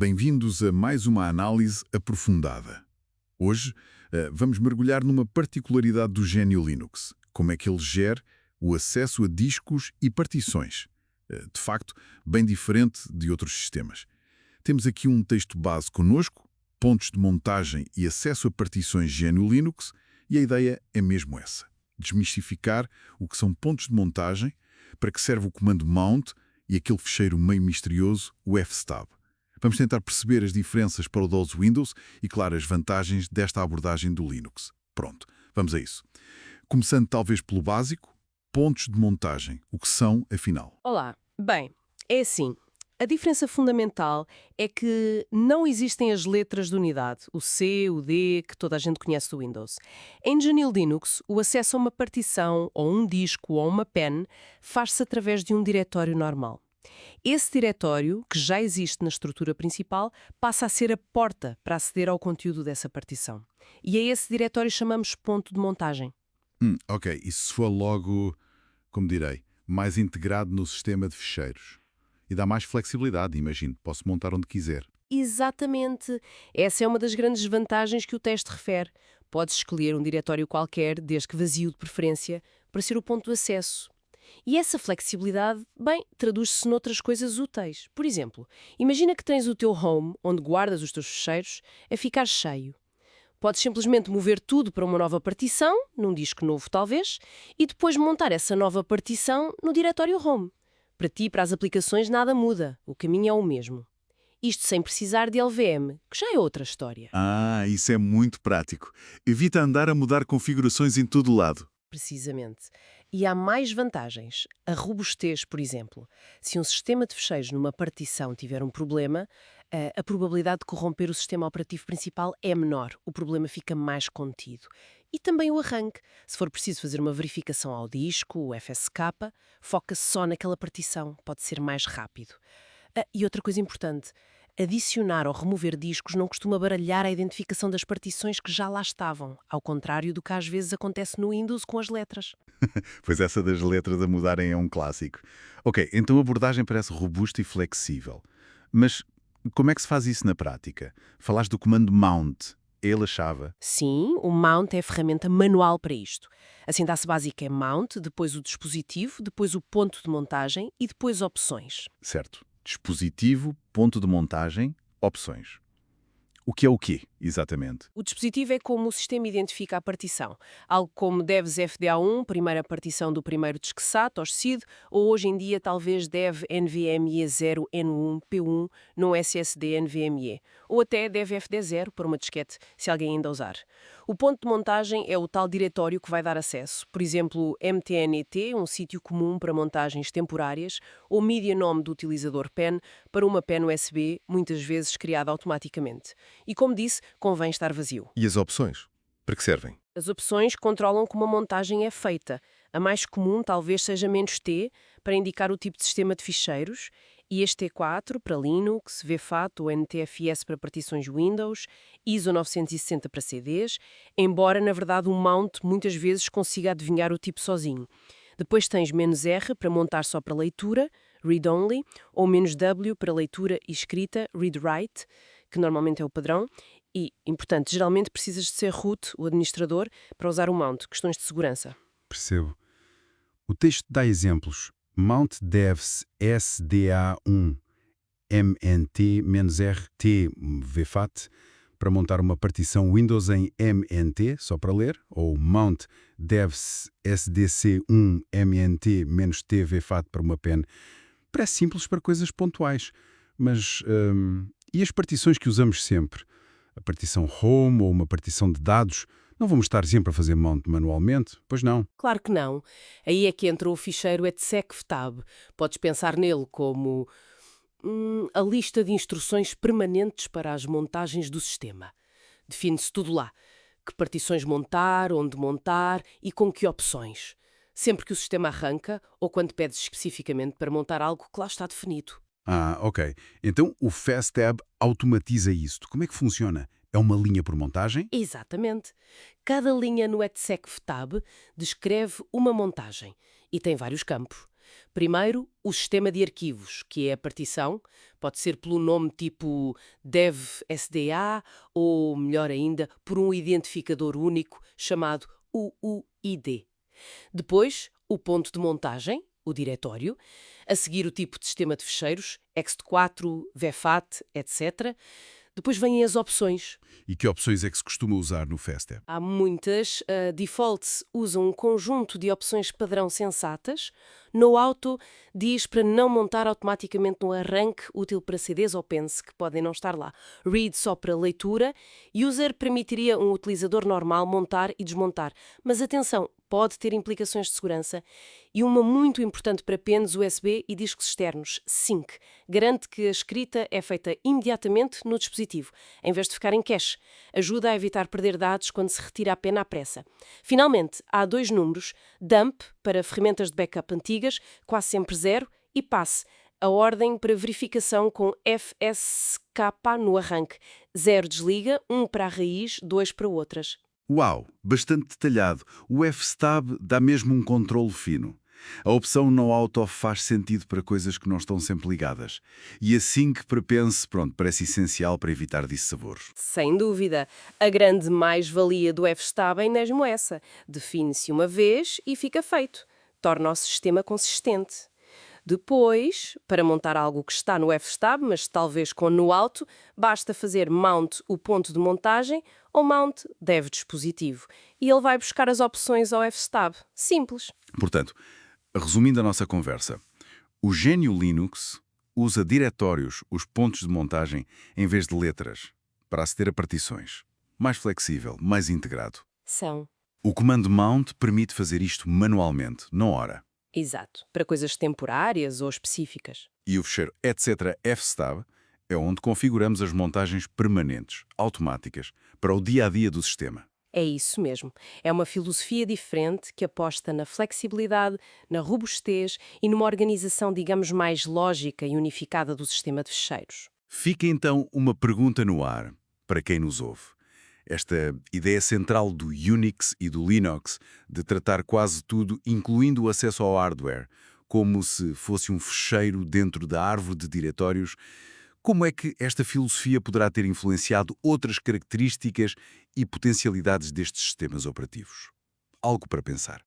Bem-vindos a mais uma análise aprofundada. Hoje, vamos mergulhar numa particularidade do gênio Linux, como é que ele gera o acesso a discos e partições. De facto, bem diferente de outros sistemas. Temos aqui um texto base connosco, pontos de montagem e acesso a partições gênio Linux, e a ideia é mesmo essa: desmistificar o que são pontos de montagem, para que serve o comando mount e aquele fecheiro meio misterioso, o fstab. Vamos tentar perceber as diferenças para o DOS Windows e, claro, as vantagens desta abordagem do Linux. Pronto, vamos a isso. Começando talvez pelo básico, pontos de montagem. O que são, afinal? Olá. Bem, é assim. A diferença fundamental é que não existem as letras de unidade, o C, o D, que toda a gente conhece do Windows. Em GNU Linux, o acesso a uma partição, ou um disco, ou uma pen, faz-se através de um diretório normal. Esse diretório, que já existe na estrutura principal, passa a ser a porta para aceder ao conteúdo dessa partição. E a esse diretório chamamos ponto de montagem. Ok, e se for logo, como direi, mais integrado no sistema de ficheiros? E dá mais flexibilidade, imagino. Posso montar onde quiser. Exatamente. Essa é uma das grandes vantagens que o teste refere. Podes escolher um diretório qualquer, desde que vazio de preferência, para ser o ponto de acesso. E essa flexibilidade, bem, traduz-se noutras coisas úteis. Por exemplo, imagina que tens o teu home, onde guardas os teus ficheiros, a ficar cheio. Podes simplesmente mover tudo para uma nova partição, num disco novo talvez, e depois montar essa nova partição no diretório home. Para ti e para as aplicações nada muda, o caminho é o mesmo. Isto sem precisar de LVM, que já é outra história. Isso é muito prático. Evita andar a mudar configurações em todo lado. Precisamente. E há mais vantagens. A robustez, por exemplo. Se um sistema de fecheiros numa partição tiver um problema, a probabilidade de corromper o sistema operativo principal é menor. O problema fica mais contido. E também o arranque. Se for preciso fazer uma verificação ao disco, o FSK, foca-se só naquela partição. Pode ser mais rápido. E outra coisa importante. Adicionar ou remover discos não costuma baralhar a identificação das partições que já lá estavam, ao contrário do que às vezes acontece no Windows com as letras. Pois essa das letras a mudarem é um clássico. Ok, então a abordagem parece robusta e flexível. Mas como é que se faz isso na prática? Falaste do comando mount. Ele achava. Sim, o mount é a ferramenta manual para isto. A sintaxe básica é mount, depois o dispositivo, depois o ponto de montagem e depois opções. Certo. Dispositivo, ponto de montagem, opções. O que é o quê, exatamente? O dispositivo é como o sistema identifica a partição. Algo como devs fda1, primeira partição do primeiro disque SAT, ou SID, ou hoje em dia talvez dev NVMe 0N1P1 no SSD NVMe, ou até dev fd0 para uma disquete, se alguém ainda usar. O ponto de montagem é o tal diretório que vai dar acesso, por exemplo, mtnet, um sítio comum para montagens temporárias, ou media nome do utilizador pen para uma pen USB, muitas vezes criada automaticamente. E como disse, convém estar vazio. E as opções? Para que servem? As opções controlam como a montagem é feita. A mais comum talvez seja "-t", para indicar o tipo de sistema de ficheiros, e "-t4" para Linux, VFAT ou NTFS para partições Windows, ISO 960 para CDs, embora na verdade o mount muitas vezes consiga adivinhar o tipo sozinho. Depois tens "-r" para montar só para leitura, read-only, ou "-w" para leitura e escrita, read-write, que normalmente é o padrão, e, importante, geralmente precisas de ser root, o administrador, para usar o mount, questões de segurança. Percebo. O texto dá exemplos. Mount devs SDA1 MNT-RT VFAT para montar uma partição Windows em MNT, só para ler, ou Mount devs SDC1 MNT-T VFAT para uma pen. Parece simples para coisas pontuais, mas e as partições que usamos sempre? A partição home ou uma partição de dados? Não vamos estar sempre a fazer mount manualmente? Pois não. Claro que não. Aí é que entra o ficheiro etsecftab. Podes pensar nele como a lista de instruções permanentes para as montagens do sistema. Define-se tudo lá. Que partições montar, onde montar e com que opções. Sempre que o sistema arranca ou quando pedes especificamente para montar algo que lá está definido. Ok. Então o fstab automatiza isto. Como é que funciona? É uma linha por montagem? Exatamente. Cada linha no etsecftab descreve uma montagem e tem vários campos. Primeiro, o sistema de arquivos, que é a partição. Pode ser pelo nome tipo dev.sda ou, melhor ainda, por um identificador único chamado UUID. Depois, o ponto de montagem, o diretório. A seguir, o tipo de sistema de ficheiros, ext4, vfat, etc. Depois vêm as opções. E que opções é que se costuma usar no FastApp? Há muitas. Defaults usam um conjunto de opções padrão sensatas. No Auto diz para não montar automaticamente no arranque, útil para CDs ou pens, que podem não estar lá. Read só para leitura. User permitiria um utilizador normal montar e desmontar. Mas atenção, pode ter implicações de segurança. E uma muito importante para pens USB e discos externos, Sync. Garante que a escrita é feita imediatamente no dispositivo, em vez de ficar em cache. Ajuda a evitar perder dados quando se retira a pena à pressa. Finalmente, há 2 números, dump para ferramentas de backup antigas, quase sempre 0, e pass, a ordem para verificação com FSK no arranque. 0 desliga, 1 para a raiz, 2 para outras. Uau, bastante detalhado. O Fstab dá mesmo um controle fino. A opção No Auto faz sentido para coisas que não estão sempre ligadas. E assim que para pense, parece essencial para evitar dissabores. Sem dúvida. A grande mais-valia do Fstab é mesmo essa. Define-se uma vez e fica feito. Torna o sistema consistente. Depois, para montar algo que está no Fstab, mas talvez com no Auto, basta fazer mount o ponto de montagem ou mount dev dispositivo. E ele vai buscar as opções ao Fstab. Simples. Portanto, resumindo a nossa conversa, o GNU Linux usa diretórios, os pontos de montagem, em vez de letras, para aceder a partições. Mais flexível, mais integrado. São. O comando mount permite fazer isto manualmente, na hora. Exato. Para coisas temporárias ou específicas. E o fecheiro etc. fstab é onde configuramos as montagens permanentes, automáticas, para o dia-a-dia do sistema. É isso mesmo. É uma filosofia diferente que aposta na flexibilidade, na robustez e numa organização, digamos, mais lógica e unificada do sistema de ficheiros. Fica então uma pergunta no ar, para quem nos ouve. Esta ideia central do Unix e do Linux de tratar quase tudo, incluindo o acesso ao hardware, como se fosse um fecheiro dentro da árvore de diretórios, como é que esta filosofia poderá ter influenciado outras características e potencialidades destes sistemas operativos? Algo para pensar.